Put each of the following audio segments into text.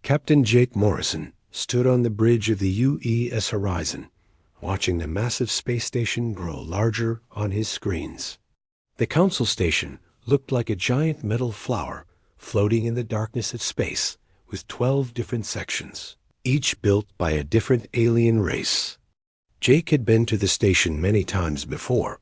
Captain Jake Morrison stood on the bridge of the UES Horizon, watching the massive space station grow larger on his screens. The Council Station looked like a giant metal flower floating in the darkness of space, with 12 different sections, each built by a different alien race. Jake had been to the station many times before,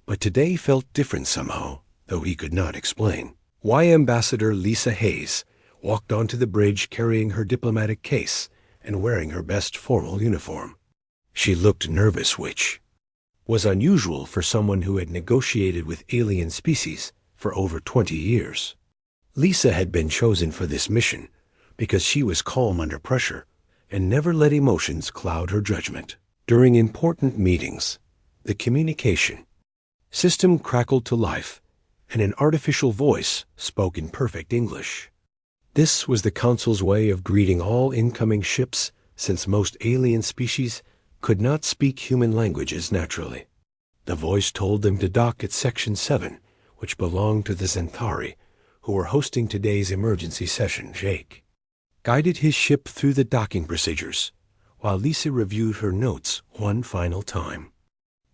but today felt different somehow, though he could not explain. Y Ambassador Lisa Hayes walked onto the bridge carrying her diplomatic case and wearing her best formal uniform. She looked nervous, which was unusual for someone who had negotiated with alien species for over 20 years. Lisa had been chosen for this mission because she was calm under pressure and never let emotions cloud her judgment. During important meetings, the communication system crackled to life, and an artificial voice spoke in perfect English. This was the Council's way of greeting all incoming ships, since most alien species could not speak human languages naturally. The voice told them to dock at Section 7, which belonged to the Xanthari, who were hosting today's emergency session. Jake guided his ship through the docking procedures, while Lisa reviewed her notes one final time.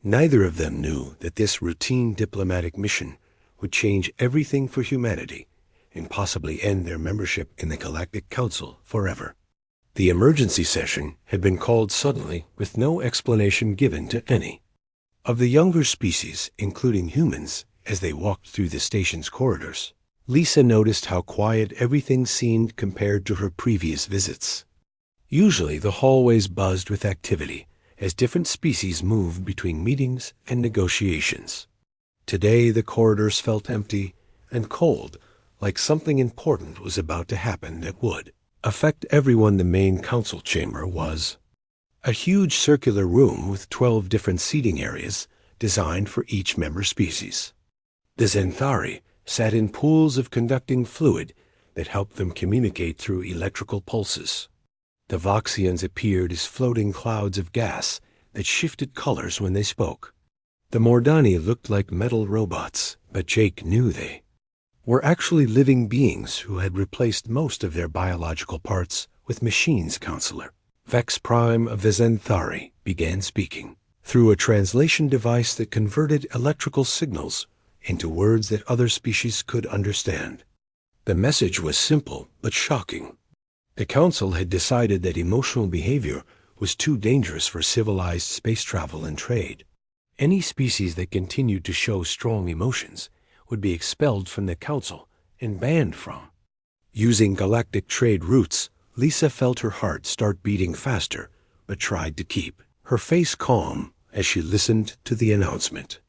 Neither of them knew that this routine diplomatic mission would change everything for humanity and possibly end their membership in the Galactic Council forever. The emergency session had been called suddenly with no explanation given to any of the younger species, including humans, as they walked through the station's corridors. Lisa noticed how quiet everything seemed compared to her previous visits. Usually the hallways buzzed with activity as different species moved between meetings and negotiations. Today the corridors felt empty and cold, like something important was about to happen that would affect everyone. The main council chamber was a huge circular room with 12 different seating areas designed for each member species. The Xanthari sat in pools of conducting fluid that helped them communicate through electrical pulses. The Voxians appeared as floating clouds of gas that shifted colors when they spoke. The Mordani looked like metal robots, but Jake knew they were actually living beings who had replaced most of their biological parts with machines. Counselor Vex Prime of the Xanthari began speaking through a translation device that converted electrical signals into words that other species could understand. The message was simple but shocking. The Council had decided that emotional behavior was too dangerous for civilized space travel and trade. Any species that continued to show strong emotions would be expelled from the Council and banned from using galactic trade routes. Lisa felt her heart start beating faster, but tried to keep her face calm as she listened to the announcement.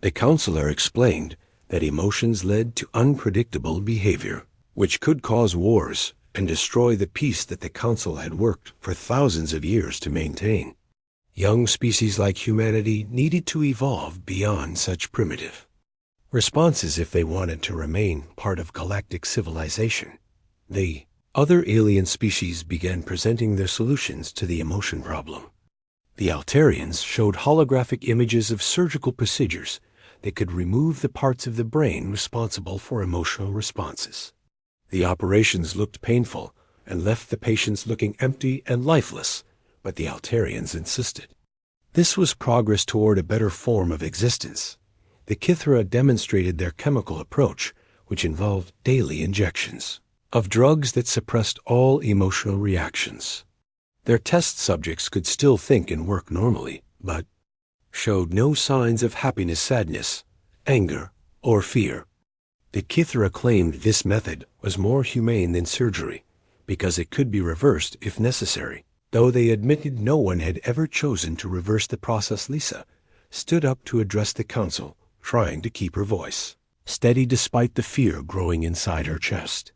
The counselor explained that emotions led to unpredictable behavior, which could cause wars and destroy the peace that the Council had worked for thousands of years to maintain. Young species like humanity needed to evolve beyond such primitive responses if they wanted to remain part of galactic civilization. The other alien species began presenting their solutions to the emotion problem. The Altarians showed holographic images of surgical procedures that could remove the parts of the brain responsible for emotional responses. The operations looked painful and left the patients looking empty and lifeless, but the Altarians insisted this was progress toward a better form of existence. The Kithra demonstrated their chemical approach, which involved daily injections of drugs that suppressed all emotional reactions. Their test subjects could still think and work normally, but showed no signs of happiness, sadness, anger, or fear. The Kithra claimed this method was more humane than surgery because it could be reversed if necessary. Though they admitted no one had ever chosen to reverse the process, Lisa stood up to address the Council, trying to keep her voice steady despite the fear growing inside her chest.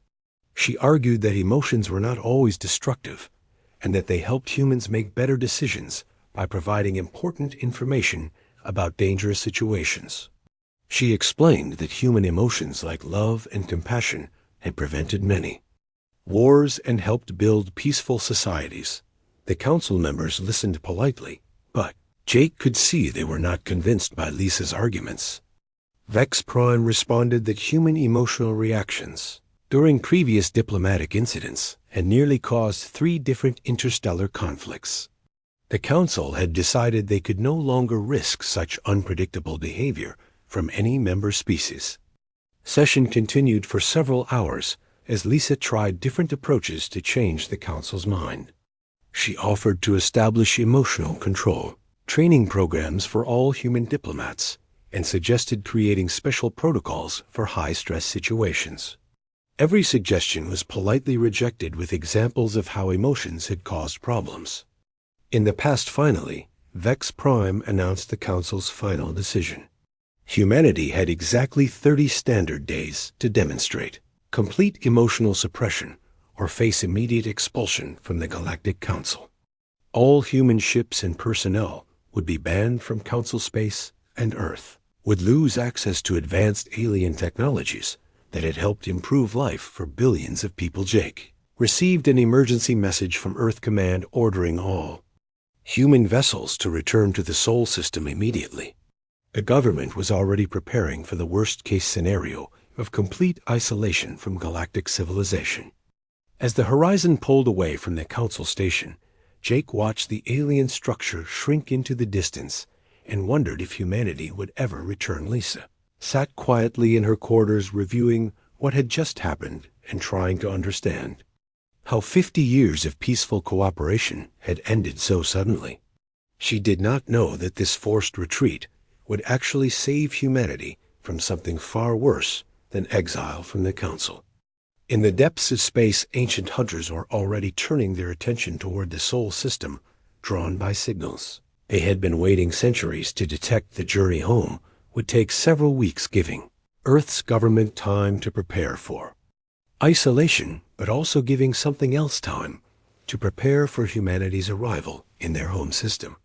She argued that emotions were not always destructive and that they helped humans make better decisions by providing important information about dangerous situations. She explained that human emotions like love and compassion had prevented many wars and helped build peaceful societies. The Council members listened politely, but Jake could see they were not convinced by Lisa's arguments. Vex Prime responded that human emotional reactions during previous diplomatic incidents and nearly caused 3 different interstellar conflicts. The Council had decided they could no longer risk such unpredictable behavior from any member species. Session continued for several hours as Lisa tried different approaches to change the Council's mind. She offered to establish emotional control, training programs for all human diplomats, and suggested creating special protocols for high-stress situations. Every suggestion was politely rejected with examples of how emotions had caused problems. In the past finally, Vex Prime announced the Council's final decision. Humanity had exactly 30 standard days to demonstrate complete emotional suppression or face immediate expulsion from the Galactic Council. All human ships and personnel would be banned from Council space, and Earth would lose access to advanced alien technologies that had helped improve life for billions of people. Jake received an emergency message from Earth Command ordering all human vessels to return to the Sol system immediately. The government was already preparing for the worst-case scenario of complete isolation from galactic civilization. As the horizon pulled away from the Council station, Jake watched the alien structure shrink into the distance and wondered if humanity would ever return. Lisa sat quietly in her quarters reviewing what had just happened and trying to understand how 50 years of peaceful cooperation had ended so suddenly. She did not know that this forced retreat would actually save humanity from something far worse than exile from the Council. In the depths of space, ancient hunters were already turning their attention toward the Sol system, drawn by signals they had been waiting centuries to detect. The journey home would take several weeks, giving Earth's government time to prepare for isolation, but also giving something else time to prepare for humanity's arrival in their home system.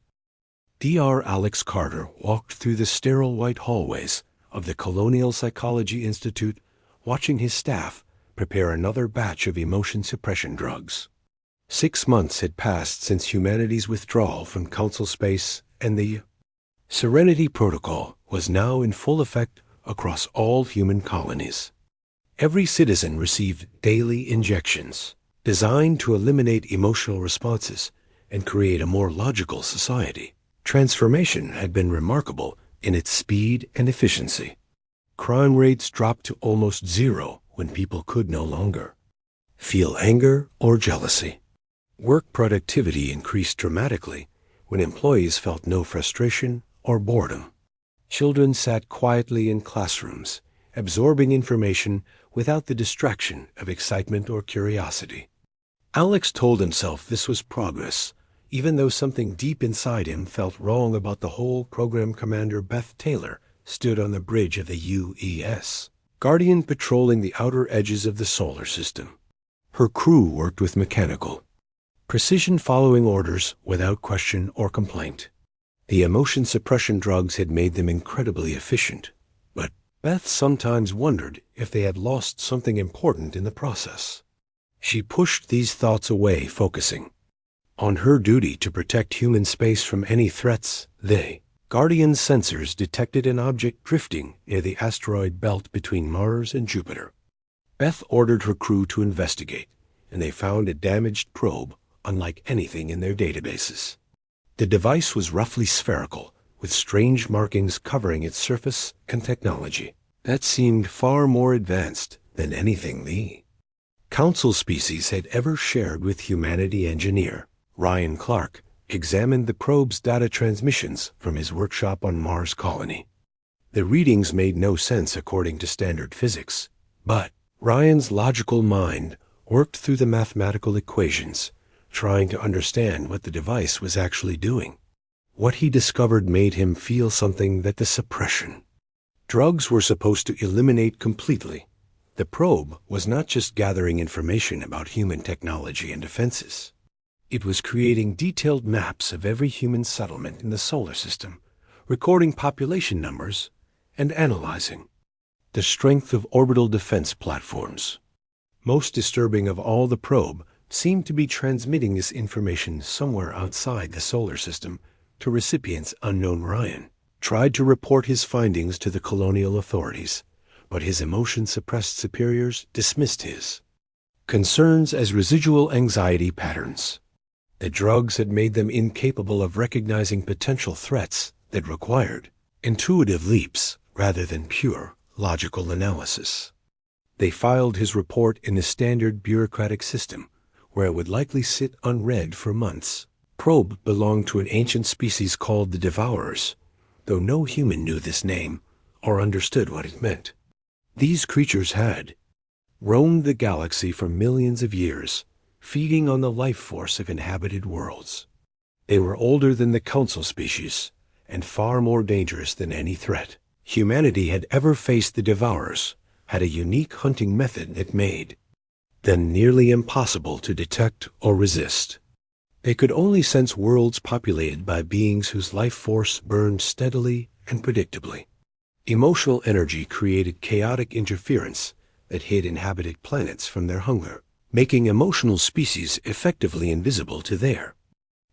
Dr. Alex Carter walked through the sterile white hallways of the Colonial Psychology Institute, watching his staff prepare another batch of emotion suppression drugs. 6 months had passed since humanity's withdrawal from Council space, and the Serenity Protocol was now in full effect across all human colonies. Every citizen received daily injections designed to eliminate emotional responses and create a more logical society. Transformation had been remarkable in its speed and efficiency. Crime rates dropped to almost zero when people could no longer feel anger or jealousy. Work productivity increased dramatically when employees felt no frustration or boredom. Children sat quietly in classrooms, absorbing information without the distraction of excitement or curiosity. Alex told himself this was progress, even though something deep inside him felt wrong about the whole program. Commander Beth Taylor stood on the bridge of the UES, Guardian, patrolling the outer edges of the solar system. Her crew worked with mechanical precision, following orders without question or complaint. The emotion suppression drugs had made them incredibly efficient, but Beth sometimes wondered if they had lost something important in the process. She pushed these thoughts away, focusing on her duty to protect human space from any threats. The Guardian's sensors detected an object drifting near the asteroid belt between Mars and Jupiter. Beth ordered her crew to investigate, and they found a damaged probe unlike anything in their databases. The device was roughly spherical, with strange markings covering its surface and technology that seemed far more advanced than anything the Council species had ever shared with humanity. Engineer Ryan Clark examined the probe's data transmissions from his workshop on Mars colony. The readings made no sense according to standard physics, but Ryan's logical mind worked through the mathematical equations, trying to understand what the device was actually doing. What he discovered made him feel something that the suppression drugs were supposed to eliminate completely. The probe was not just gathering information about human technology and defenses. It was creating detailed maps of every human settlement in the solar system, recording population numbers, and analyzing the strength of orbital defense platforms. Most disturbing of all, the probe seemed to be transmitting this information somewhere outside the solar system to recipients unknown. Ryan tried to report his findings to the colonial authorities, but his emotion-suppressed superiors dismissed his concerns as residual anxiety patterns. The drugs had made them incapable of recognizing potential threats that required intuitive leaps rather than pure logical analysis. They filed his report in the standard bureaucratic system, where it would likely sit unread for months. Probe belonged to an ancient species called the Devourers, though no human knew this name or understood what it meant. These creatures had roamed the galaxy for millions of years, feeding on the life force of inhabited worlds. They were older than the Council species, and far more dangerous than any threat humanity had ever faced. The Devourers had a unique hunting method that made them nearly impossible to detect or resist. They could only sense worlds populated by beings whose life force burned steadily and predictably. Emotional energy created chaotic interference that hid inhabited planets from their hunger, making emotional species effectively invisible to their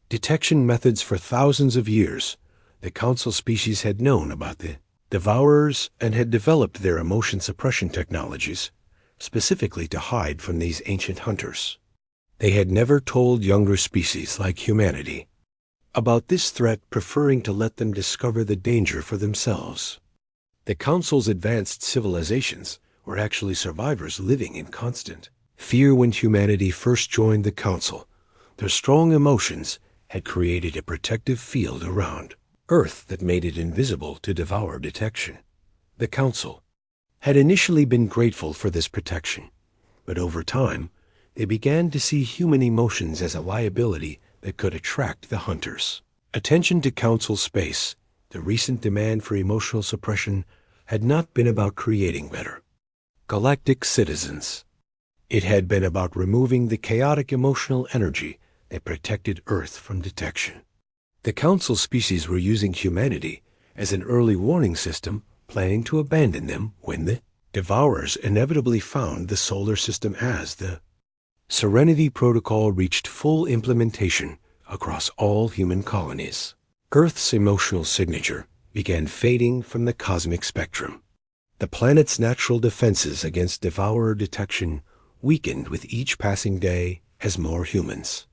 detection methods. For thousands of years, the Council species had known about the Devourers and had developed their emotion suppression technologies specifically to hide from these ancient hunters. They had never told younger species like humanity about this threat, preferring to let them discover the danger for themselves. The Council's advanced civilizations were actually survivors living in constant fear. When humanity first joined the Council, their strong emotions had created a protective field around Earth that made it invisible to Devourer detection. The Council had initially been grateful for this protection, but over time, they began to see human emotions as a liability that could attract the hunters' attention to Council space. The recent demand for emotional suppression had not been about creating better galactic citizens. It had been about removing the chaotic emotional energy that protected Earth from detection. The Council species were using humanity as an early warning system, planning to abandon them when the Devourers inevitably found the solar system. As the Serenity Protocol reached full implementation across all human colonies, Earth's emotional signature began fading from the cosmic spectrum. The planet's natural defenses against Devourer detection weakened with each passing day as more humans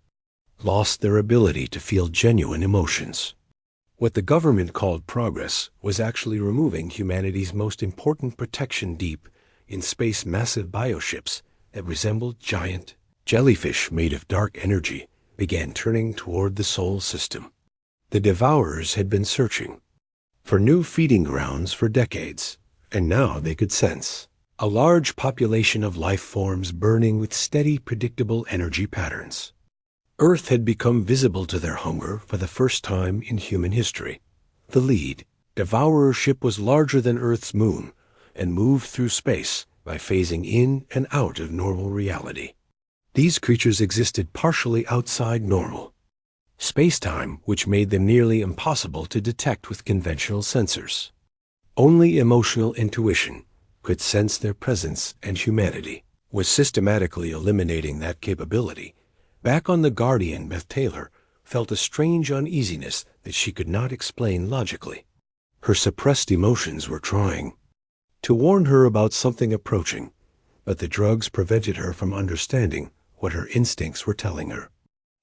lost their ability to feel genuine emotions. What the government called progress was actually removing humanity's most important protection. Deep in space, massive bioships that resembled giant jellyfish made of dark energy began turning toward the Sol system. The Devourers had been searching for new feeding grounds for decades, and now they could sense a large population of life forms burning with steady, predictable energy patterns. Earth had become visible to their hunger for the first time in human history. The lead Devourer ship was larger than Earth's moon and moved through space by phasing in and out of normal reality. These creatures existed partially outside normal space-time, which made them nearly impossible to detect with conventional sensors. Only emotional intuition could sense their presence, and humanity was systematically eliminating that capability. Back on the Guardian, Beth Taylor felt a strange uneasiness that she could not explain logically. Her suppressed emotions were trying to warn her about something approaching, but the drugs prevented her from understanding what her instincts were telling her.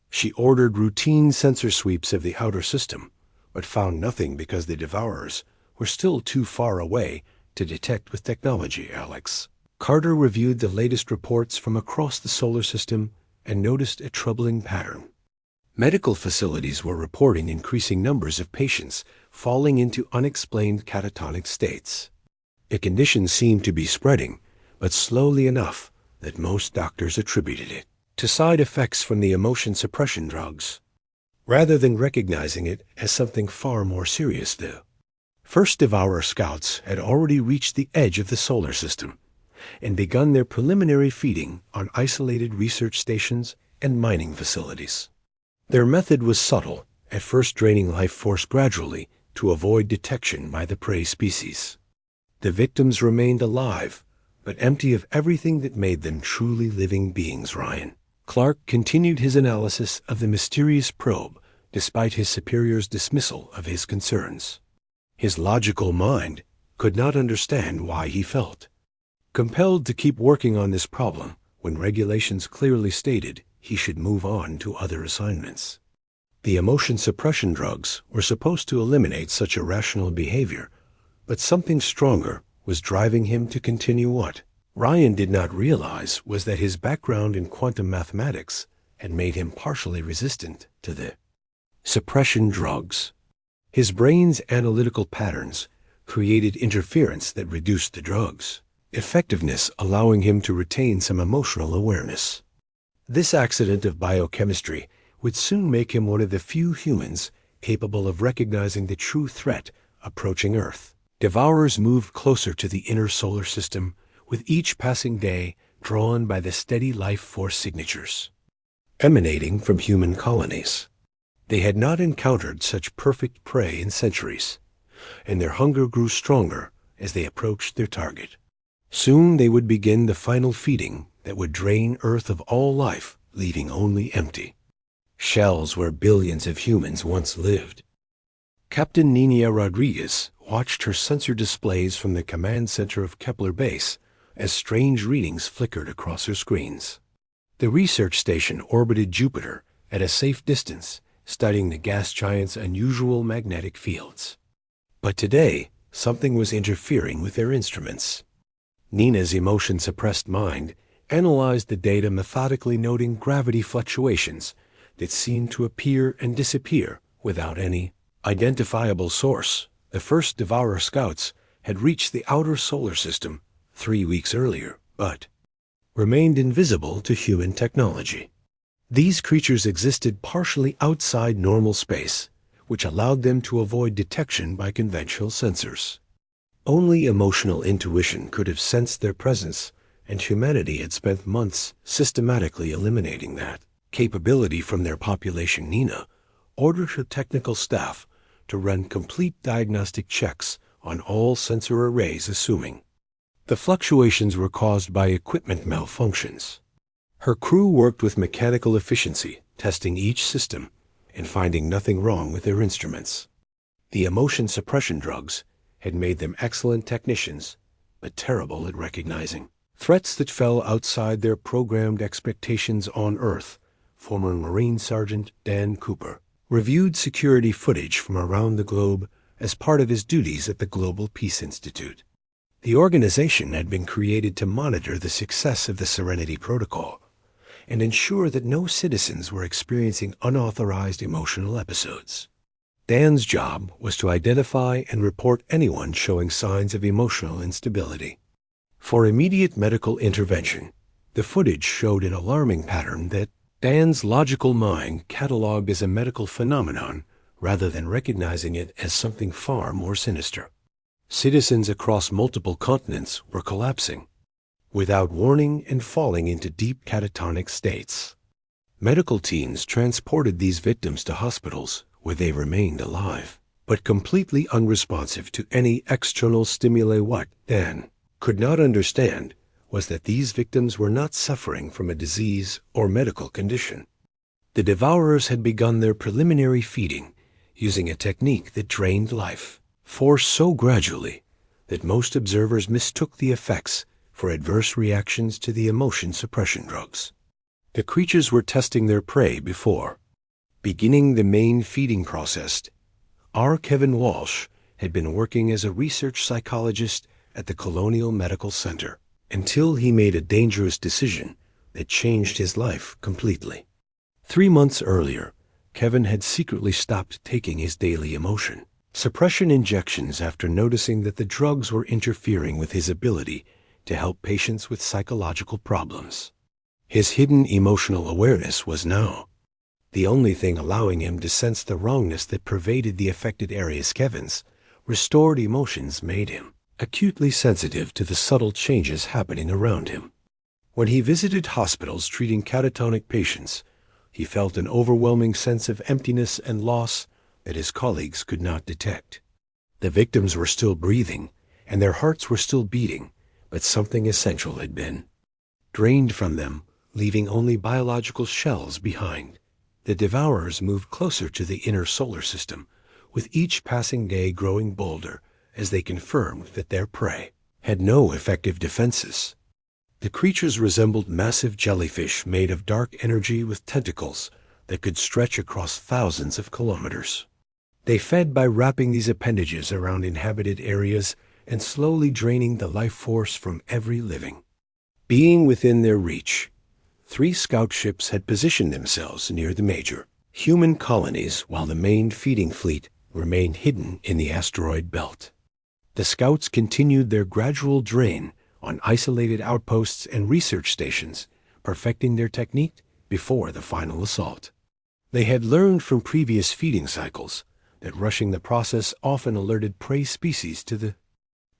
She ordered routine sensor sweeps of the outer system, but found nothing because the Devourers were still too far away to detect with technology. Alex Carter reviewed the latest reports from across the solar system and noticed a troubling pattern. Medical facilities were reporting increasing numbers of patients falling into unexplained catatonic states. The condition seemed to be spreading, but slowly enough that most doctors attributed it to side effects from the emotion suppression drugs, rather than recognizing it as something far more serious. The first Devourer scouts had already reached the edge of the solar system and begun their preliminary feeding on isolated research stations and mining facilities. Their method was subtle, at first draining life force gradually to avoid detection by the prey species. The victims remained alive, but empty of everything that made them truly living beings. Ryan Clark continued his analysis of the mysterious probe despite his superior's dismissal of his concerns. His logical mind could not understand why he felt compelled to keep working on this problem when regulations clearly stated he should move on to other assignments. The emotion suppression drugs were supposed to eliminate such irrational behavior, but something stronger was driving him to continue. What Ryan did not realize was that his background in quantum mathematics had made him partially resistant to the suppression drugs. His brain's analytical patterns created interference that reduced the drugs' effectiveness, allowing him to retain some emotional awareness. This accident of biochemistry would soon make him one of the few humans capable of recognizing the true threat approaching Earth. Devourers moved closer to the inner solar system, with each passing day drawn by the steady life force signatures emanating from human colonies. They had not encountered such perfect prey in centuries, and their hunger grew stronger as they approached their target. Soon they would begin the final feeding that would drain Earth of all life, leaving only empty shells where billions of humans once lived. Captain Nina Rodriguez watched her sensor displays from the command center of Kepler Base as strange readings flickered across her screens. The research station orbited Jupiter at a safe distance, studying the gas giant's unusual magnetic fields. But today, something was interfering with their instruments. Nina's emotion-suppressed mind analyzed the data, methodically noting gravity fluctuations that seemed to appear and disappear without any identifiable source. The first Devourer scouts had reached the outer solar system 3 weeks earlier, but remained invisible to human technology. These creatures existed partially outside normal space, which allowed them to avoid detection by conventional sensors. Only emotional intuition could have sensed their presence, and humanity had spent months systematically eliminating that capability from their population. Nina ordered her technical staff to run complete diagnostic checks on all sensor arrays, assuming the fluctuations were caused by equipment malfunctions. Her crew worked with mechanical efficiency, testing each system and finding nothing wrong with their instruments. The emotion suppression drugs had made them excellent technicians, but terrible at recognizing threats that fell outside their programmed expectations on Earth. Former Marine Sergeant Dan Cooper reviewed security footage from around the globe as part of his duties at the Global Peace Institute. The organization had been created to monitor the success of the Serenity Protocol and ensure that no citizens were experiencing unauthorized emotional episodes. Dan's job was to identify and report anyone showing signs of emotional instability. For immediate medical intervention, the footage showed an alarming pattern that Dan's logical mind cataloged as a medical phenomenon rather than recognizing it as something far more sinister. Citizens across multiple continents were collapsing without warning and falling into deep catatonic states. Medical teams transported these victims to hospitals where they remained alive, but completely unresponsive to any external stimuli. What Dan could not understand was that these victims were not suffering from a disease or medical condition. The Devourers had begun their preliminary feeding using a technique that drained life force so gradually that most observers mistook the effects for adverse reactions to the emotion suppression drugs. The creatures were testing their prey before beginning the main feeding process. R. Kevin Walsh had been working as a research psychologist at the Colonial Medical Center until he made a dangerous decision that changed his life completely. 3 months earlier, Kevin had secretly stopped taking his daily emotion suppression injections after noticing that the drugs were interfering with his ability to help patients with psychological problems. His hidden emotional awareness was now the only thing allowing him to sense the wrongness that pervaded the affected areas. Kevin's restored emotions made him acutely sensitive to the subtle changes happening around him. When he visited hospitals treating catatonic patients, he felt an overwhelming sense of emptiness and loss that his colleagues could not detect. The victims were still breathing, and their hearts were still beating, but something essential had been drained from them, leaving only biological shells behind. The Devourers moved closer to the inner solar system, with each passing day growing bolder as they confirmed that their prey had no effective defenses. The creatures resembled massive jellyfish made of dark energy with tentacles that could stretch across thousands of kilometers. They fed by wrapping these appendages around inhabited areas and slowly draining the life force from every living being within their reach. 3 scout ships had positioned themselves near the major human colonies while the main feeding fleet remained hidden in the asteroid belt. The scouts continued their gradual drain on isolated outposts and research stations, perfecting their technique before the final assault. They had learned from previous feeding cycles that rushing the process often alerted prey species to the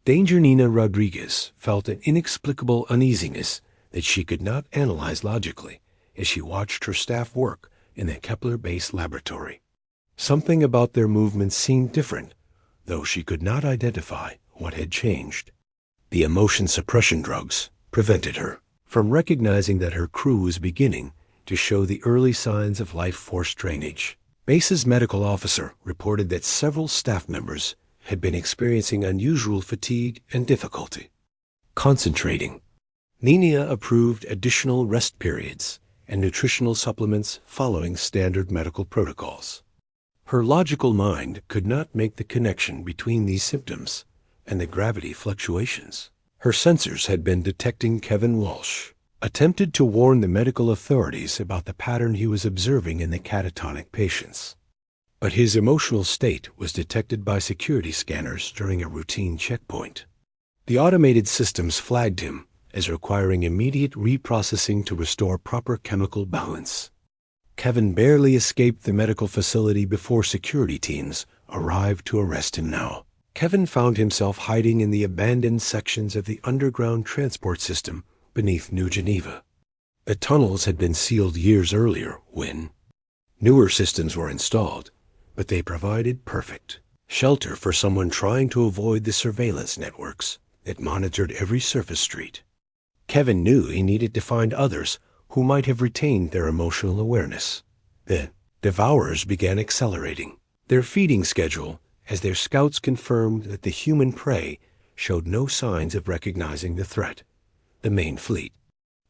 danger. Nina Rodriguez felt an inexplicable uneasiness that she could not analyze logically as she watched her staff work in the Kepler base laboratory. Something about their movements seemed different, though she could not identify what had changed. The emotion suppression drugs prevented her from recognizing that her crew was beginning to show the early signs of life force drainage. Base's medical officer reported that several staff members had been experiencing unusual fatigue and difficulty concentrating. Nina approved additional rest periods and nutritional supplements following standard medical protocols. Her logical mind could not make the connection between these symptoms and the gravity fluctuations. Her sensors had been detecting. Kevin Walsh attempted to warn the medical authorities about the pattern he was observing in the catatonic patients, but his emotional state was detected by security scanners during a routine checkpoint. The automated systems flagged him as requiring immediate reprocessing to restore proper chemical balance. Kevin barely escaped the medical facility before security teams arrived to arrest him now. Kevin found himself hiding in the abandoned sections of the underground transport system beneath New Geneva. The tunnels had been sealed years earlier when newer systems were installed, but they provided perfect shelter for someone trying to avoid the surveillance networks that monitored every surface street. Kevin knew he needed to find others who might have retained their emotional awareness. The Devourers began accelerating their feeding schedule as their scouts confirmed that the human prey showed no signs of recognizing the threat. The main fleet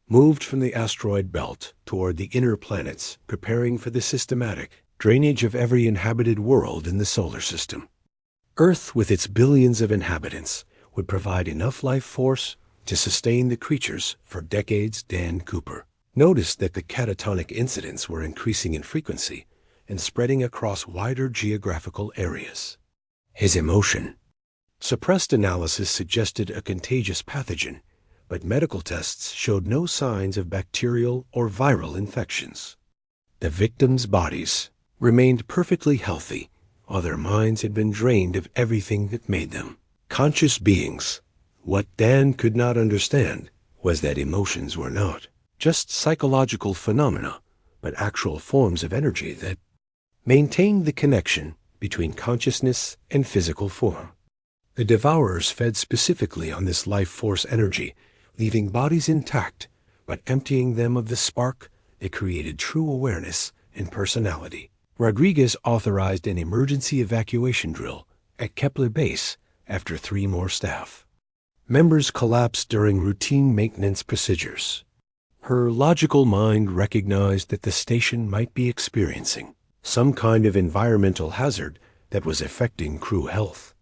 moved from the asteroid belt toward the inner planets, preparing for the systematic drainage of every inhabited world in the solar system. Earth, with its billions of inhabitants, would provide enough life force to sustain the creatures for decades. Dan Cooper noticed that the catatonic incidents were increasing in frequency and spreading across wider geographical areas. His emotion suppressed analysis suggested a contagious pathogen, but medical tests showed no signs of bacterial or viral infections. The victims' bodies remained perfectly healthy, while their minds had been drained of everything that made them conscious beings. What Dan could not understand was that emotions were not just psychological phenomena, but actual forms of energy that maintained the connection between consciousness and physical form. The Devourers fed specifically on this life force energy, leaving bodies intact, but emptying them of the spark that created true awareness and personality. Rodriguez authorized an emergency evacuation drill at Kepler Base after 3 more staff members collapsed during routine maintenance procedures. Her logical mind recognized that the station might be experiencing some kind of environmental hazard that was affecting crew health.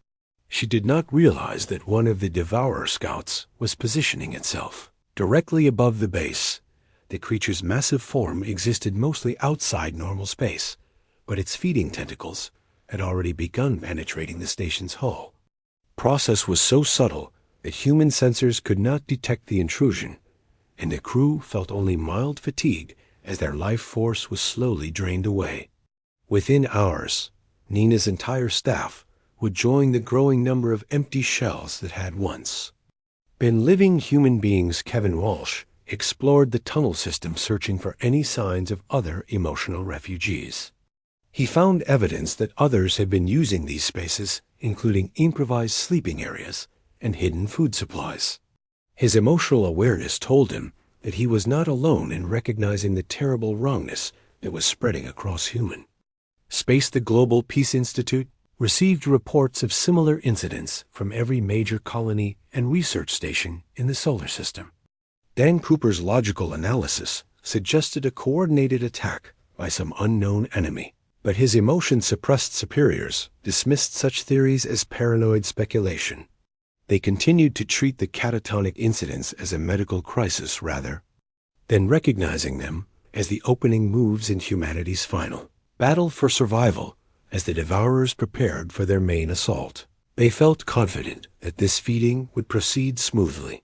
She did not realize that one of the Devourer scouts was positioning itself directly above the base. The creature's massive form existed mostly outside normal space, but its feeding tentacles had already begun penetrating the station's hull. Process was so subtle that human sensors could not detect the intrusion, and the crew felt only mild fatigue as their life force was slowly drained away. Within hours, Nina's entire staff would join the growing number of empty shells that had once been living human beings. Kevin Walsh explored the tunnel system searching for any signs of other emotional refugees. He found evidence that others had been using these spaces, including improvised sleeping areas and hidden food supplies. His emotional awareness told him that he was not alone in recognizing the terrible wrongness that was spreading across human space. The Global Peace Institute received reports of similar incidents from every major colony and research station in the solar system. Dan Cooper's logical analysis suggested a coordinated attack by some unknown enemy, but his emotion-suppressed superiors dismissed such theories as paranoid speculation. They continued to treat the catatonic incidents as a medical crisis rather than recognizing them as the opening moves in humanity's final battle for survival as the Devourers prepared for their main assault. They felt confident that this feeding would proceed smoothly.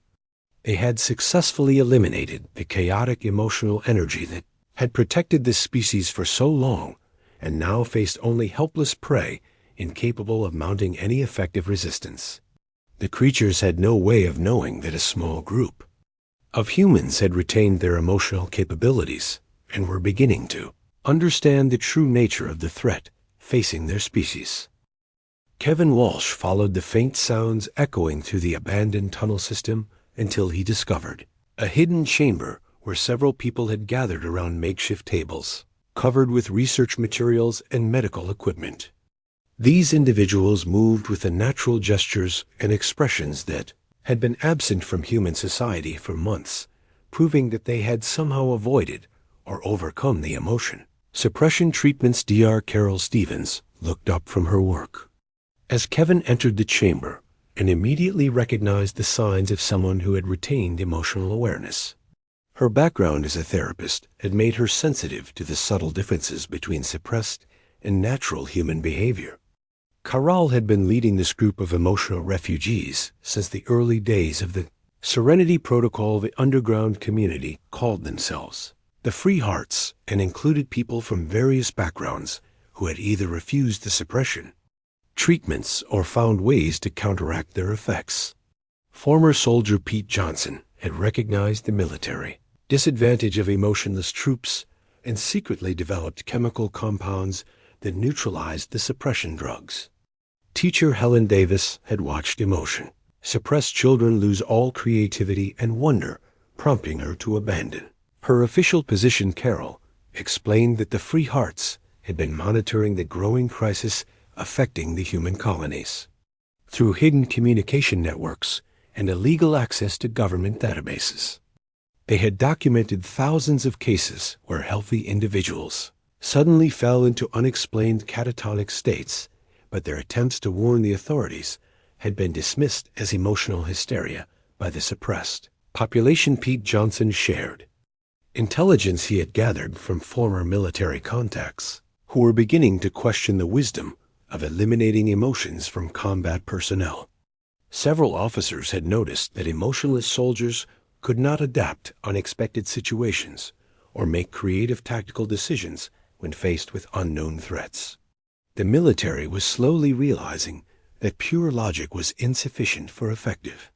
They had successfully eliminated the chaotic emotional energy that had protected this species for so long and now faced only helpless prey incapable of mounting any effective resistance. The creatures had no way of knowing that a small group of humans had retained their emotional capabilities and were beginning to understand the true nature of the threat facing their species. Kevin Walsh followed the faint sounds echoing through the abandoned tunnel system until he discovered a hidden chamber where several people had gathered around makeshift tables, covered with research materials and medical equipment. These individuals moved with the natural gestures and expressions that had been absent from human society for months, proving that they had somehow avoided or overcome the emotion suppression treatments. Dr. Carol Stevens looked up from her work as Kevin entered the chamber and immediately recognized the signs of someone who had retained emotional awareness. Her background as a therapist had made her sensitive to the subtle differences between suppressed and natural human behavior. Carol had been leading this group of emotional refugees since the early days of the Serenity Protocol. The underground community called themselves the Free Hearts and included people from various backgrounds who had either refused the suppression treatments or found ways to counteract their effects. Former soldier Pete Johnson had recognized the military disadvantage of emotionless troops and secretly developed chemical compounds that neutralized the suppression drugs. Teacher Helen Davis had watched emotion suppressed children lose all creativity and wonder, prompting her to abandon her official position. Carol explained that the Free Hearts had been monitoring the growing crisis affecting the human colonies through hidden communication networks and illegal access to government databases. They had documented thousands of cases where healthy individuals suddenly fell into unexplained catatonic states, but their attempts to warn the authorities had been dismissed as emotional hysteria by the suppressed population. Pete Johnson shared intelligence he had gathered from former military contacts who were beginning to question the wisdom of eliminating emotions from combat personnel. Several officers had noticed that emotionless soldiers could not adapt unexpected situations or make creative tactical decisions when faced with unknown threats. The military was slowly realizing that pure logic was insufficient for effective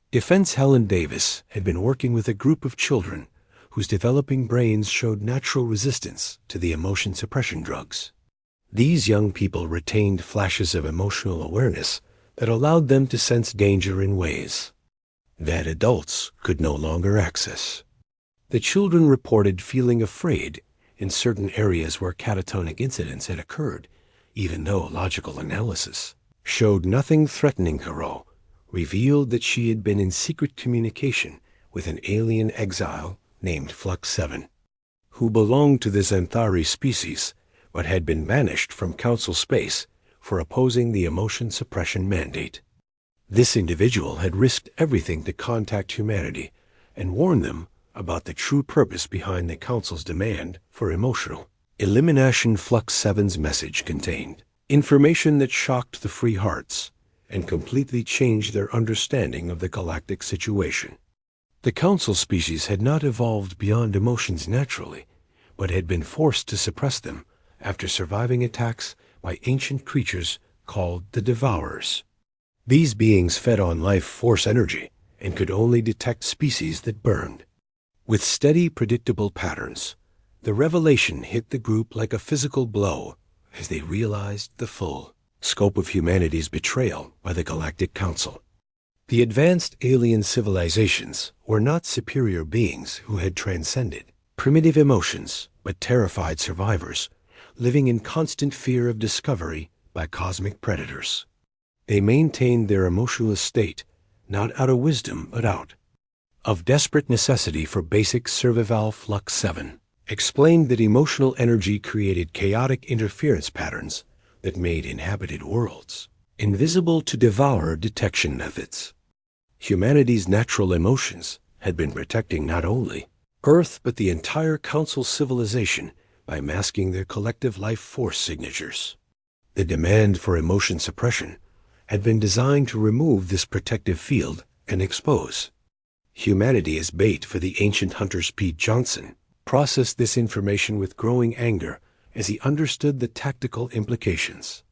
defense. Helen Davis had been working with a group of children whose developing brains showed natural resistance to the emotion suppression drugs. These young people retained flashes of emotional awareness that allowed them to sense danger in ways that adults could no longer access. The children reported feeling afraid in certain areas where catatonic incidents had occurred, even though logical analysis showed nothing threatening. Carol revealed that she had been in secret communication with an alien exile named Flux 7, who belonged to the Xanthari species but had been banished from Council space for opposing the emotion suppression mandate. This individual had risked everything to contact humanity and warn them about the true purpose behind the Council's demand for emotional elimination. Flux 7's message contained information that shocked the Free Hearts and completely changed their understanding of the galactic situation. The Council species had not evolved beyond emotions naturally, but had been forced to suppress them after surviving attacks by ancient creatures called the Devourers. These beings fed on life force energy and could only detect species that burned. With steady, predictable patterns, the revelation hit the group like a physical blow as they realized the full scope of humanity's betrayal by the Galactic Council. The advanced alien civilizations were not superior beings who had transcended primitive emotions, but terrified survivors living in constant fear of discovery by cosmic predators. They maintained their emotionless state, not out of wisdom, but out of desperate necessity for basic survival. Flux 7 explained that emotional energy created chaotic interference patterns that made inhabited worlds invisible to devourer detection methods. Humanity's natural emotions had been protecting not only Earth but the entire Council civilization by masking their collective life force signatures. The demand for emotion suppression had been designed to remove this protective field and expose humanity as bait for the ancient hunters. Pete Johnson processed this information with growing anger as he understood the tactical implications.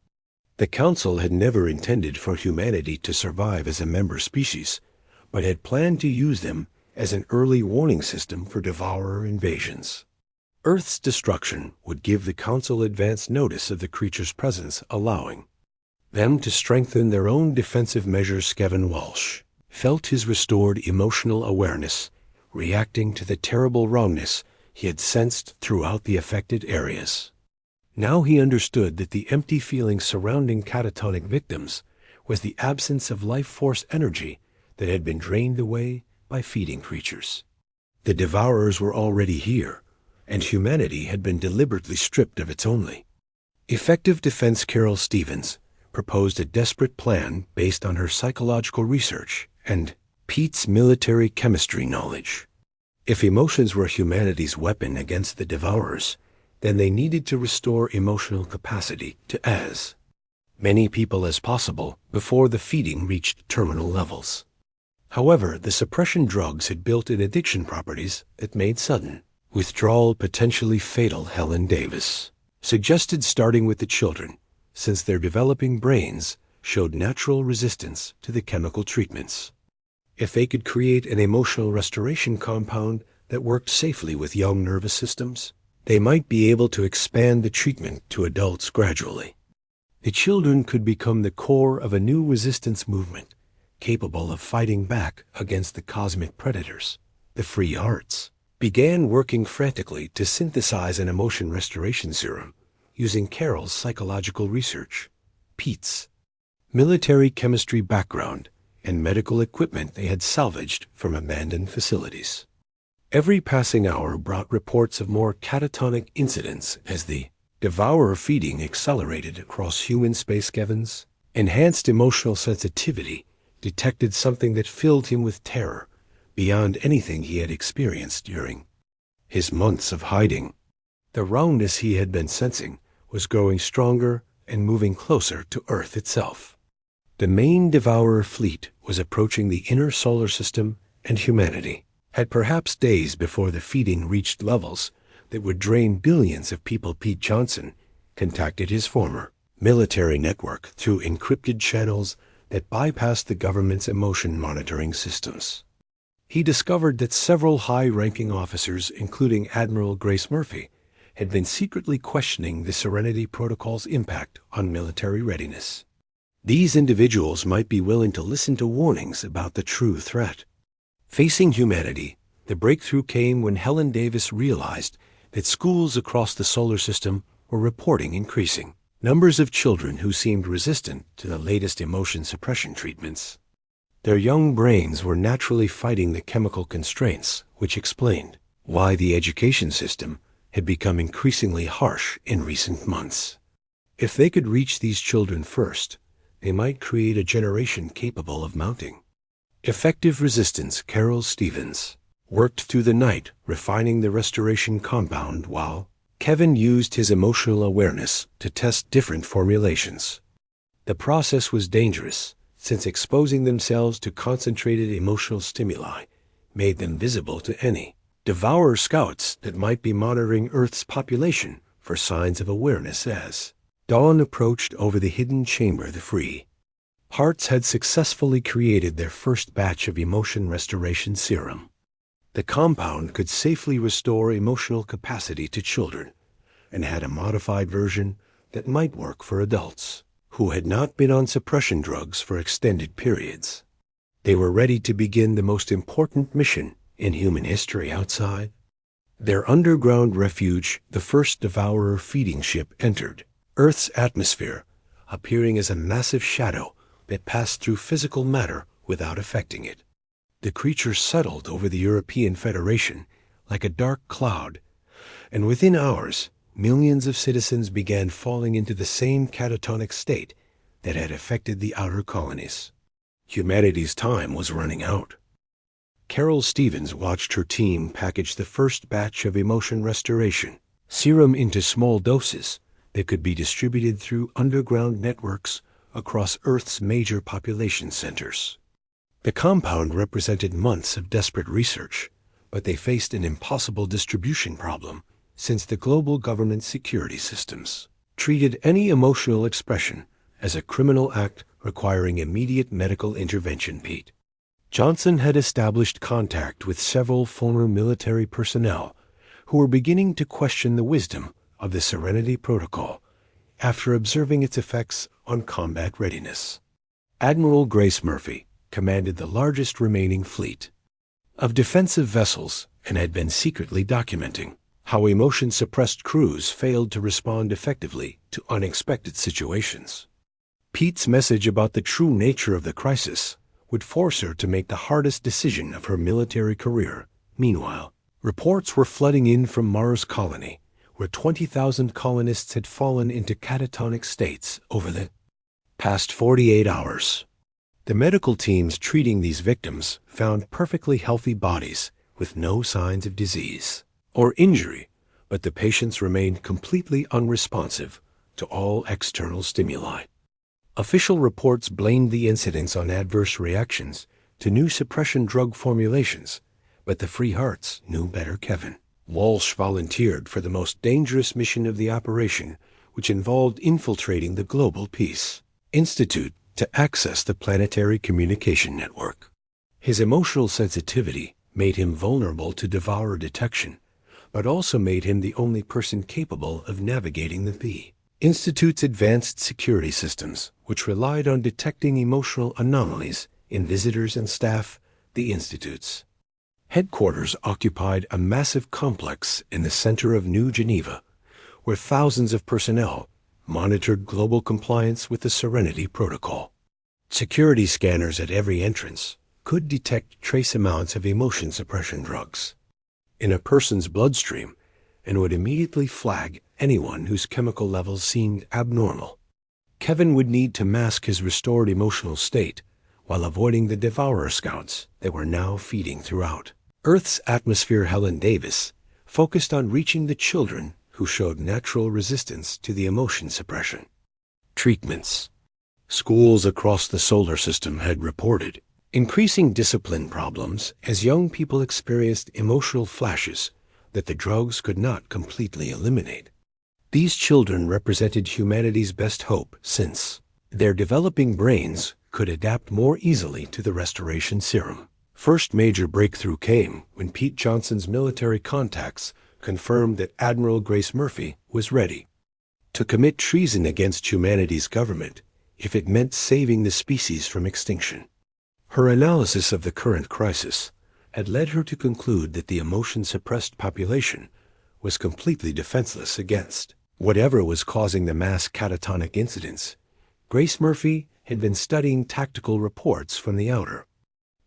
The Council had never intended for humanity to survive as a member species, but had planned to use them as an early warning system for devourer invasions. Earth's destruction would give the Council advance notice of the creature's presence, allowing them to strengthen their own defensive measures. Kevin Walsh felt his restored emotional awareness, reacting to the terrible wrongness he had sensed throughout the affected areas. Now he understood that the empty feeling surrounding catatonic victims was the absence of life force energy that had been drained away by feeding creatures. The devourers were already here, and humanity had been deliberately stripped of its only effective defense. Carol Stevens proposed a desperate plan based on her psychological research and Pete's military chemistry knowledge. If emotions were humanity's weapon against the devourers, then they needed to restore emotional capacity to as many people as possible before the feeding reached terminal levels. However, the suppression drugs had built-in addiction properties that made sudden withdrawal potentially fatal. Helen Davis suggested starting with the children, since their developing brains showed natural resistance to the chemical treatments. If they could create an emotional restoration compound that worked safely with young nervous systems, they might be able to expand the treatment to adults gradually. The children could become the core of a new resistance movement, capable of fighting back against the cosmic predators. The Free Hearts began working frantically to synthesize an emotion restoration serum using Carol's psychological research, Pete's military chemistry background, and medical equipment they had salvaged from abandoned facilities. Every passing hour brought reports of more catatonic incidents as the devourer feeding accelerated across human space. Kevin's enhanced emotional sensitivity detected something that filled him with terror beyond anything he had experienced during his months of hiding. The roundness he had been sensing was growing stronger and moving closer to Earth itself. The main devourer fleet was approaching the inner solar system, and humanity had perhaps days before the feeding reached levels that would drain billions of people. Pete Johnson contacted his former military network through encrypted channels that bypassed the government's emotion monitoring systems. He discovered that several high-ranking officers, including Admiral Grace Murphy, had been secretly questioning the Serenity Protocol's impact on military readiness. These individuals might be willing to listen to warnings about the true threat facing humanity. The breakthrough came when Helen Davis realized that schools across the solar system were reporting increasing numbers of children who seemed resistant to the latest emotion suppression treatments. Their young brains were naturally fighting the chemical constraints, which explained why the education system had become increasingly harsh in recent months. If they could reach these children first, they might create a generation capable of mounting effective resistance. Carol Stevens worked through the night refining the restoration compound while Kevin used his emotional awareness to test different formulations. The process was dangerous, since exposing themselves to concentrated emotional stimuli made them visible to any devourer scouts that might be monitoring Earth's population for signs of awareness. As dawn approached over the hidden chamber, the Free Hearts had successfully created their first batch of emotion restoration serum. The compound could safely restore emotional capacity to children and had a modified version that might work for adults who had not been on suppression drugs for extended periods. They were ready to begin the most important mission in human history. Outside their underground refuge, the first devourer feeding ship entered Earth's atmosphere, appearing as a massive shadow that passed through physical matter without affecting it. The creature settled over the European Federation like a dark cloud, and within hours, millions of citizens began falling into the same catatonic state that had affected the outer colonies. Humanity's time was running out. Carol Stevens watched her team package the first batch of emotion restoration serum into small doses that could be distributed through underground networks across Earth's major population centers. The compound represented months of desperate research, but they faced an impossible distribution problem since the global government security systems treated any emotional expression as a criminal act requiring immediate medical intervention. Pete Johnson had established contact with several former military personnel who were beginning to question the wisdom of the Serenity Protocol after observing its effects on combat readiness. Admiral Grace Murphy commanded the largest remaining fleet of defensive vessels and had been secretly documenting how emotion-suppressed crews failed to respond effectively to unexpected situations. Pete's message about the true nature of the crisis would force her to make the hardest decision of her military career. Meanwhile, reports were flooding in from Mars Colony, where 20,000 colonists had fallen into catatonic states over the past 48 hours. The medical teams treating these victims found perfectly healthy bodies with no signs of disease or injury, but the patients remained completely unresponsive to all external stimuli. Official reports blamed the incidents on adverse reactions to new suppression drug formulations, but the Free Hearts knew better. Kevin Walsh volunteered for the most dangerous mission of the operation, which involved infiltrating the Global Peace Institute to access the planetary communication network. His emotional sensitivity made him vulnerable to devourer detection, but also made him the only person capable of navigating the Institute's advanced security systems, which relied on detecting emotional anomalies in visitors and staff. The Institute's headquarters occupied a massive complex in the center of New Geneva, where thousands of personnel monitored global compliance with the Serenity Protocol. Security scanners at every entrance could detect trace amounts of emotion suppression drugs in a person's bloodstream and would immediately flag anyone whose chemical levels seemed abnormal. Kevin would need to mask his restored emotional state while avoiding the devourer scouts that were now feeding throughout Earth's atmosphere. Helen Davis focused on reaching the children who showed natural resistance to the emotion suppression treatments. Schools across the solar system had reported increasing discipline problems as young people experienced emotional flashes that the drugs could not completely eliminate. These children represented humanity's best hope, since their developing brains could adapt more easily to the restoration serum. First major breakthrough came when Pete Johnson's military contacts confirmed that Admiral Grace Murphy was ready to commit treason against humanity's government if it meant saving the species from extinction. Her analysis of the current crisis had led her to conclude that the emotion-suppressed population was completely defenseless against whatever was causing the mass catatonic incidents. Grace Murphy had been studying tactical reports from the outer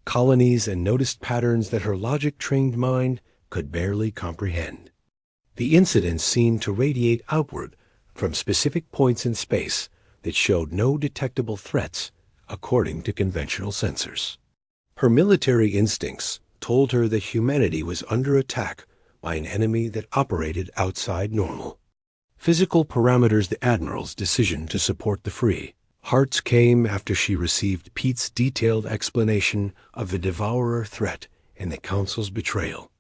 colonies and noticed patterns that her logic-trained mind could barely comprehend. The incidents seemed to radiate outward from specific points in space that showed no detectable threats according to conventional sensors. Her military instincts told her that humanity was under attack by an enemy that operated outside normal physical parameters. The Admiral's decision to support the Free Hearts came after she received Pete's detailed explanation of the devourer threat and the Council's betrayal.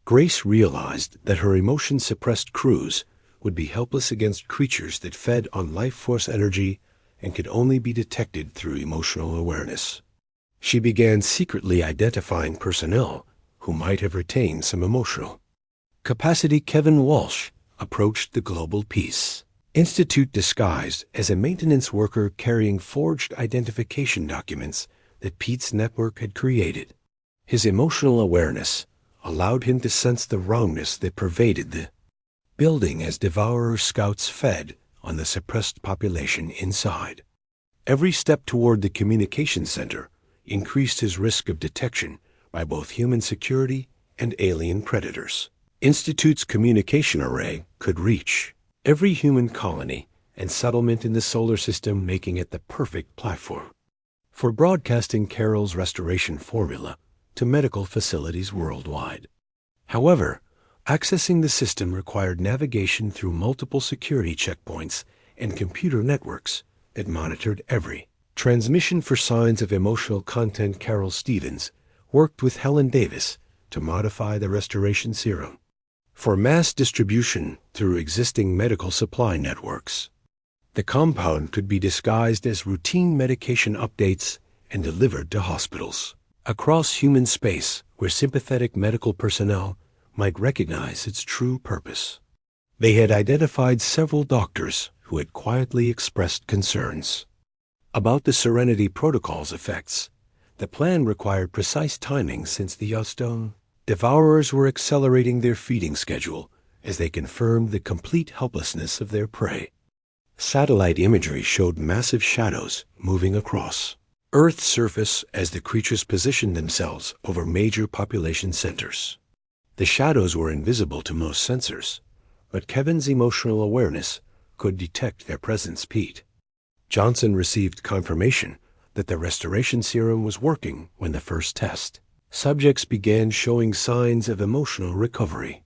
Grace realized that her emotion-suppressed crews would be helpless against creatures that fed on life force energy and could only be detected through emotional awareness. She began secretly identifying personnel who might have retained some emotional capacity. Kevin Walsh approached the Global Peace Institute disguised as a maintenance worker carrying forged identification documents that Pete's network had created. His emotional awareness allowed him to sense the wrongness that pervaded the building as devourer scouts fed on the suppressed population inside. Every step toward the communication center increased his risk of detection by both human security and alien predators. Institute's communication array could reach every human colony and settlement in the solar system, making it the perfect platform for broadcasting Carol's restoration formula to medical facilities worldwide. However, accessing the system required navigation through multiple security checkpoints and computer networks that monitored every transmission for signs of emotional content. Carol Stevens worked with Helen Davis to modify the restoration serum for mass distribution through existing medical supply networks. The compound could be disguised as routine medication updates and delivered to hospitals across human space where sympathetic medical personnel might recognize its true purpose. They had identified several doctors who had quietly expressed concerns about the Serenity Protocol's effects. The plan required precise timing since the Yellowstone devourers were accelerating their feeding schedule as they confirmed the complete helplessness of their prey. Satellite imagery showed massive shadows moving across Earth's surface as the creatures positioned themselves over major population centers. The shadows were invisible to most sensors, but Kevin's emotional awareness could detect their presence. Pete Johnson received confirmation that the restoration serum was working when the first test subjects began showing signs of emotional recovery.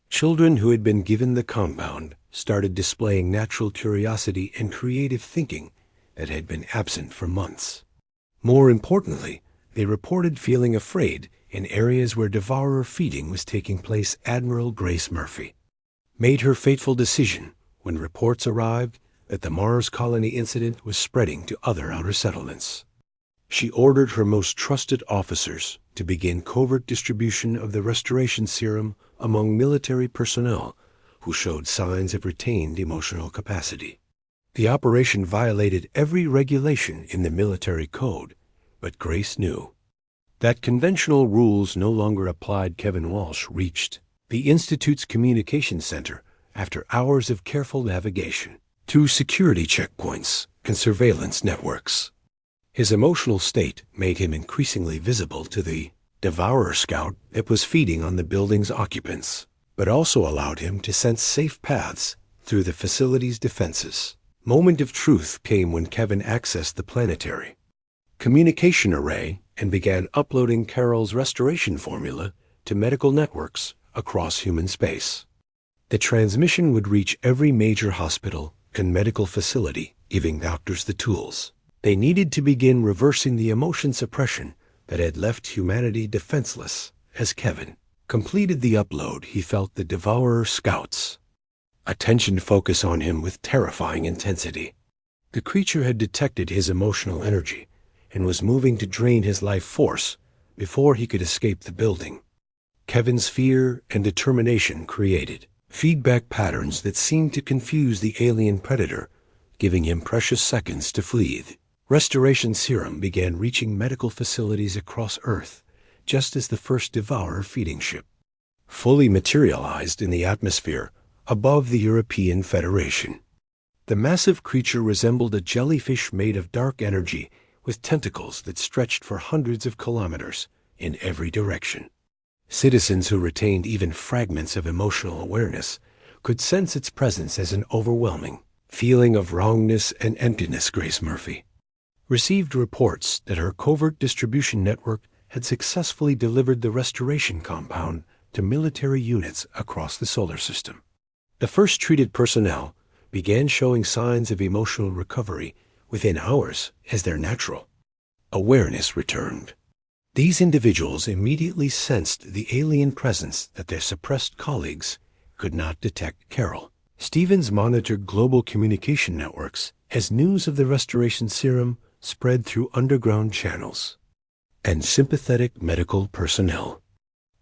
Children who had been given the compound started displaying natural curiosity and creative thinking that had been absent for months. More importantly, they reported feeling afraid in areas where devourer feeding was taking place. Admiral Grace Murphy made her fateful decision when reports arrived that the Mars colony incident was spreading to other outer settlements. She ordered her most trusted officers to begin covert distribution of the restoration serum among military personnel who showed signs of retained emotional capacity. The operation violated every regulation in the military code, but Grace knew that conventional rules no longer applied. Kevin Walsh reached the Institute's communication center after hours of careful navigation through security checkpoints and surveillance networks. His emotional state made him increasingly visible to the devourer scout that was feeding on the building's occupants, but also allowed him to sense safe paths through the facility's defenses. Moment of truth came when Kevin accessed the planetary communication array and began uploading Carol's restoration formula to medical networks across human space. The transmission would reach every major hospital and medical facility, giving doctors the tools they needed to begin reversing the emotion suppression that had left humanity defenseless. As Kevin completed the upload, he felt the devourer scouts' attention focus on him with terrifying intensity. The creature had detected his emotional energy and was moving to drain his life force before he could escape the building. Kevin's fear and determination created feedback patterns that seemed to confuse the alien predator, giving him precious seconds to flee. Restoration serum began reaching medical facilities across Earth just as the first devourer feeding ship fully materialized in the atmosphere above the European Federation. The massive creature resembled a jellyfish made of dark energy with tentacles that stretched for hundreds of kilometers in every direction. Citizens who retained even fragments of emotional awareness could sense its presence as an overwhelming feeling of wrongness and emptiness. Grace Murphy received reports that her covert distribution network had successfully delivered the restoration compound to military units across the solar system. The first treated personnel began showing signs of emotional recovery within hours as their natural awareness returned. These individuals immediately sensed the alien presence that their suppressed colleagues could not detect. Carol Stevens monitored global communication networks as news of the restoration serum spread through underground channels and sympathetic medical personnel.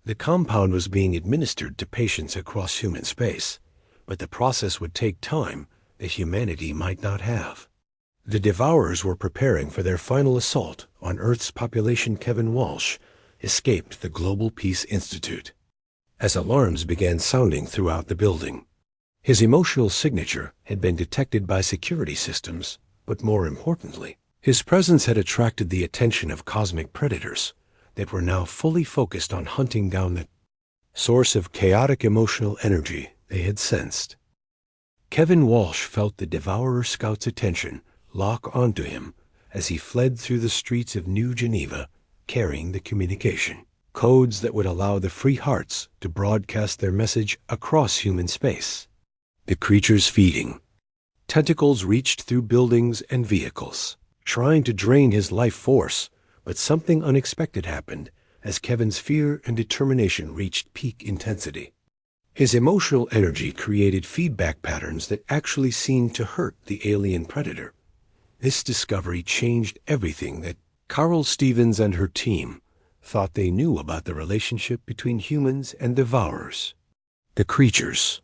The compound was being administered to patients across human space, but the process would take time that humanity might not have. The devourers were preparing for their final assault on Earth's population. Kevin Walsh escaped the Global Peace Institute as alarms began sounding throughout the building. His emotional signature had been detected by security systems, but more importantly, his presence had attracted the attention of cosmic predators that were now fully focused on hunting down the source of chaotic emotional energy they had sensed. Kevin Walsh felt the Devourer Scout's attention lock onto him as he fled through the streets of New Geneva, carrying the communication codes that would allow the Free Hearts to broadcast their message across human space. The creatures feeding. Tentacles reached through buildings and vehicles, trying to drain his life force, but something unexpected happened as Kevin's fear and determination reached peak intensity. His emotional energy created feedback patterns that actually seemed to hurt the alien predator. This discovery changed everything that Carol Stevens and her team thought they knew about the relationship between humans and devourers. The creatures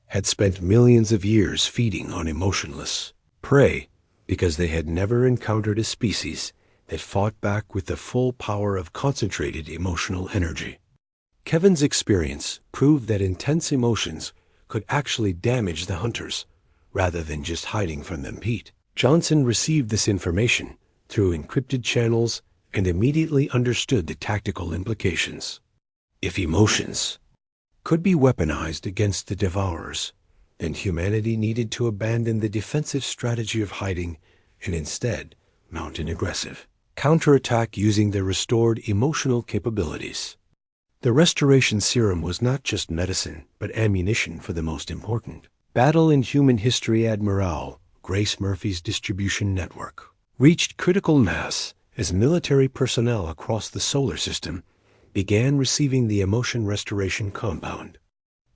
had spent millions of years feeding on emotionless prey because they had never encountered a species that fought back with the full power of concentrated emotional energy. Kevin's experience proved that intense emotions could actually damage the hunters, rather than just hiding from them. Pete Johnson received this information through encrypted channels and immediately understood the tactical implications. If emotions could be weaponized against the devourers, then humanity needed to abandon the defensive strategy of hiding and instead mount an aggressive counterattack using their restored emotional capabilities. The restoration serum was not just medicine, but ammunition for the most important battle in human history. Admiral Grace Murphy's distribution network reached critical mass as military personnel across the solar system began receiving the emotion restoration compound.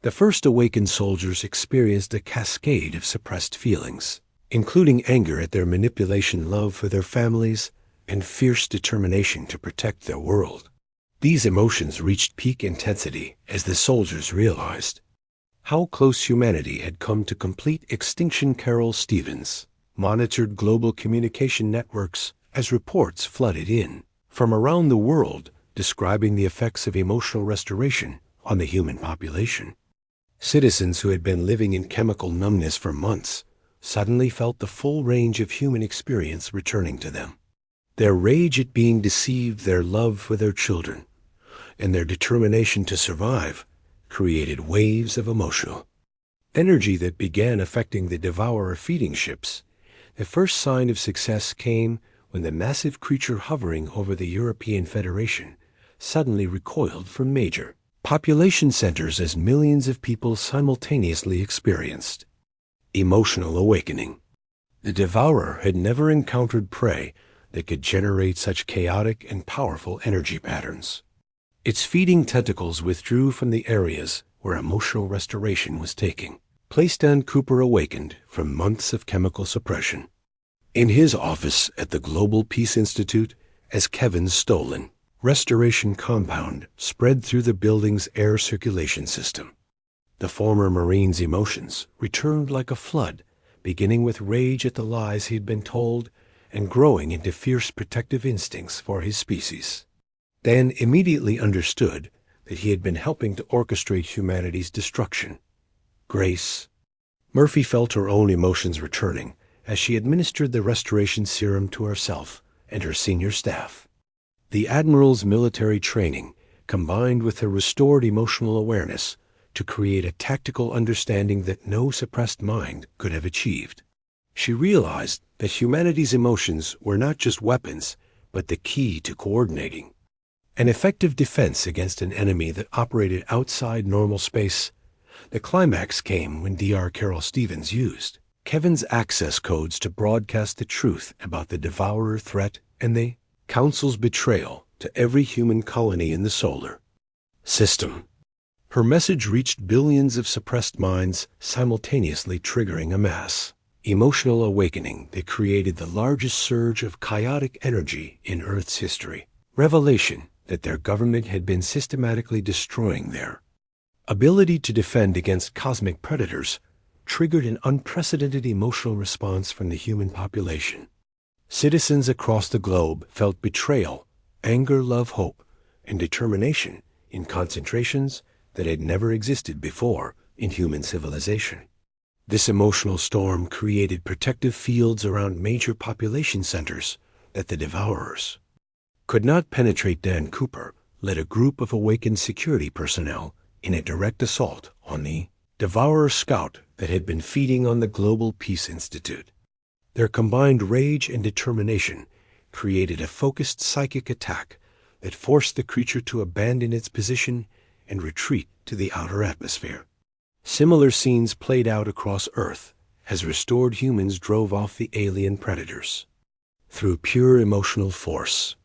The first awakened soldiers experienced a cascade of suppressed feelings, including anger at their manipulation, love for their families, and fierce determination to protect their world. These emotions reached peak intensity as the soldiers realized how close humanity had come to complete extinction. Carol Stevens monitored global communication networks as reports flooded in from around the world describing the effects of emotional restoration on the human population. Citizens who had been living in chemical numbness for months suddenly felt the full range of human experience returning to them. Their rage at being deceived, their love for their children, and their determination to survive created waves of emotional energy that began affecting the devourer feeding ships. The first sign of success came when the massive creature hovering over the European Federation suddenly recoiled from major population centers as millions of people simultaneously experienced emotional awakening. The devourer had never encountered prey that could generate such chaotic and powerful energy patterns. Its feeding tentacles withdrew from the areas where emotional restoration was taking place. Dan Cooper awakened from months of chemical suppression in his office at the Global Peace Institute as Kevin's stolen restoration compound spread through the building's air circulation system. The former Marine's emotions returned like a flood, beginning with rage at the lies he'd been told and growing into fierce protective instincts for his species. Dan immediately understood that he had been helping to orchestrate humanity's destruction. Grace Murphy felt her own emotions returning as she administered the restoration serum to herself and her senior staff. The Admiral's military training combined with her restored emotional awareness to create a tactical understanding that no suppressed mind could have achieved. She realized that humanity's emotions were not just weapons, but the key to coordinating an effective defense against an enemy that operated outside normal space. The climax came when Dr. Carol Stevens used Kevin's access codes to broadcast the truth about the devourer threat and the Council's betrayal to every human colony in the solar system. Her message reached billions of suppressed minds, simultaneously triggering a mass emotional awakening that created the largest surge of chaotic energy in Earth's history. Revelation that their government had been systematically destroying their ability to defend against cosmic predators triggered an unprecedented emotional response from the human population. Citizens across the globe felt betrayal, anger, love, hope, and determination in concentrations that had never existed before in human civilization. This emotional storm created protective fields around major population centers that the Devourers could not penetrate. Dan Cooper led a group of awakened security personnel in a direct assault on the Devourer scout that had been feeding on the Global Peace Institute. Their combined rage and determination created a focused psychic attack that forced the creature to abandon its position and retreat to the outer atmosphere. Similar scenes played out across Earth as restored humans drove off the alien predators. Through pure emotional force,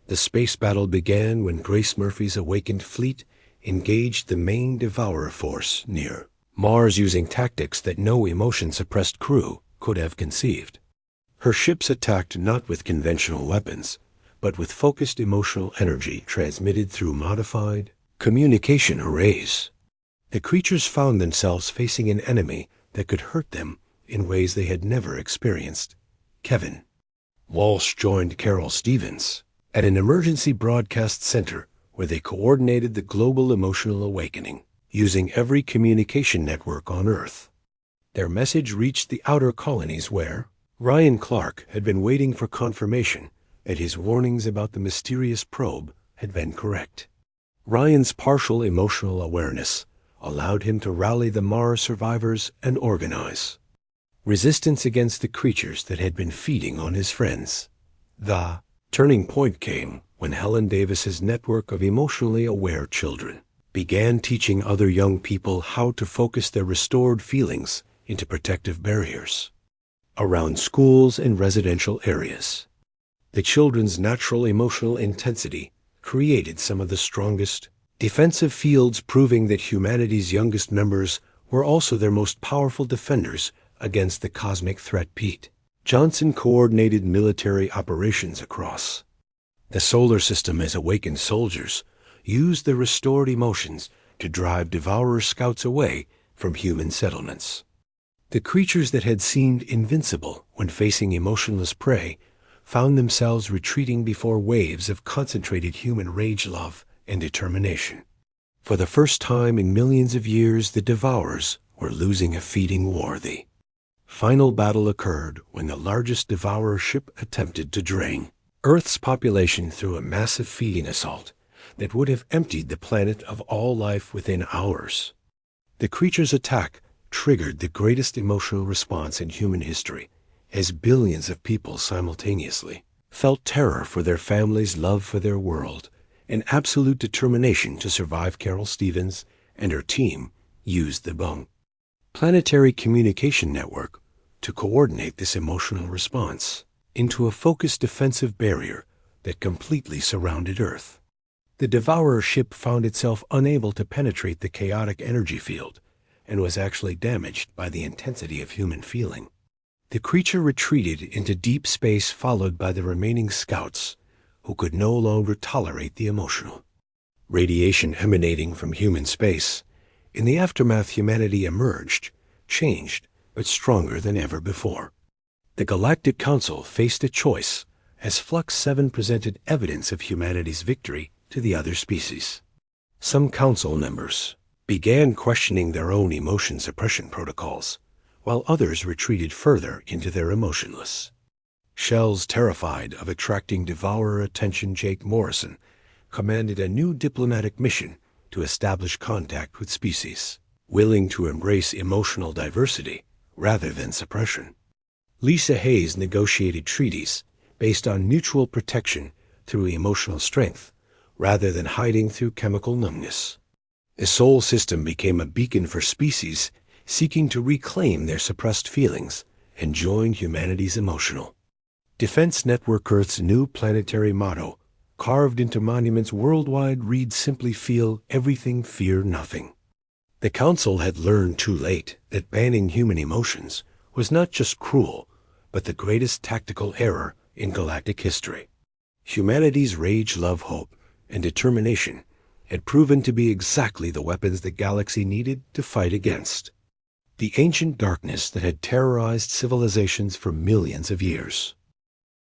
the space battle began when Grace Murphy's awakened fleet engaged the main Devourer force near Mars using tactics that no emotion-suppressed crew could have conceived. Her ships attacked not with conventional weapons, but with focused emotional energy transmitted through modified communication arrays. The creatures found themselves facing an enemy that could hurt them in ways they had never experienced. Kevin Walsh joined Carol Stevens at an emergency broadcast center where they coordinated the global emotional awakening, using every communication network on Earth. Their message reached the outer colonies where Ryan Clark had been waiting for confirmation that his warnings about the mysterious probe had been correct. Ryan's partial emotional awareness allowed him to rally the Mars survivors and organize resistance against the creatures that had been feeding on his friends. The turning point came when Helen Davis's network of emotionally aware children began teaching other young people how to focus their restored feelings into protective barriers around schools and residential areas. The children's natural emotional intensity created some of the strongest defensive fields, proving that humanity's youngest members were also their most powerful defenders against the cosmic threat. Pete Johnson coordinated military operations across the solar system as awakened soldiers used their restored emotions to drive Devourer scouts away from human settlements. The creatures that had seemed invincible when facing emotionless prey found themselves retreating before waves of concentrated human rage, love, and determination. For the first time in millions of years, the Devourers were losing a feeding war. The final battle occurred when the largest Devourer ship attempted to drain Earth's population through a massive feeding assault that would have emptied the planet of all life within hours. The creature's attack triggered the greatest emotional response in human history, as billions of people simultaneously felt terror for their families, love for their world, and absolute determination to survive. Carol Stevens and her team used the planetary communication network to coordinate this emotional response into a focused defensive barrier that completely surrounded Earth. The Devourer ship found itself unable to penetrate the chaotic energy field and was actually damaged by the intensity of human feeling. The creature retreated into deep space, followed by the remaining scouts, who could no longer tolerate the emotional radiation emanating from human space. In the aftermath, humanity emerged, changed, but stronger than ever before. The Galactic Council faced a choice as Flux 7 presented evidence of humanity's victory to the other species. Some council members began questioning their own emotion suppression protocols, while others retreated further into their emotionless shells. Terrified of attracting Devourer attention, Jake Morrison commanded a new diplomatic mission to establish contact with species willing to embrace emotional diversity rather than suppression. Lisa Hayes negotiated treaties based on mutual protection through emotional strength rather than hiding through chemical numbness. The Sol system became a beacon for species seeking to reclaim their suppressed feelings and join humanity's emotional defense network. Earth's new planetary motto, carved into monuments worldwide, reads simply: feel everything, fear nothing. The Council had learned too late that banning human emotions was not just cruel, but the greatest tactical error in galactic history. Humanity's rage, love, hope, and determination had proven to be exactly the weapons the galaxy needed to fight against the ancient darkness that had terrorized civilizations for millions of years.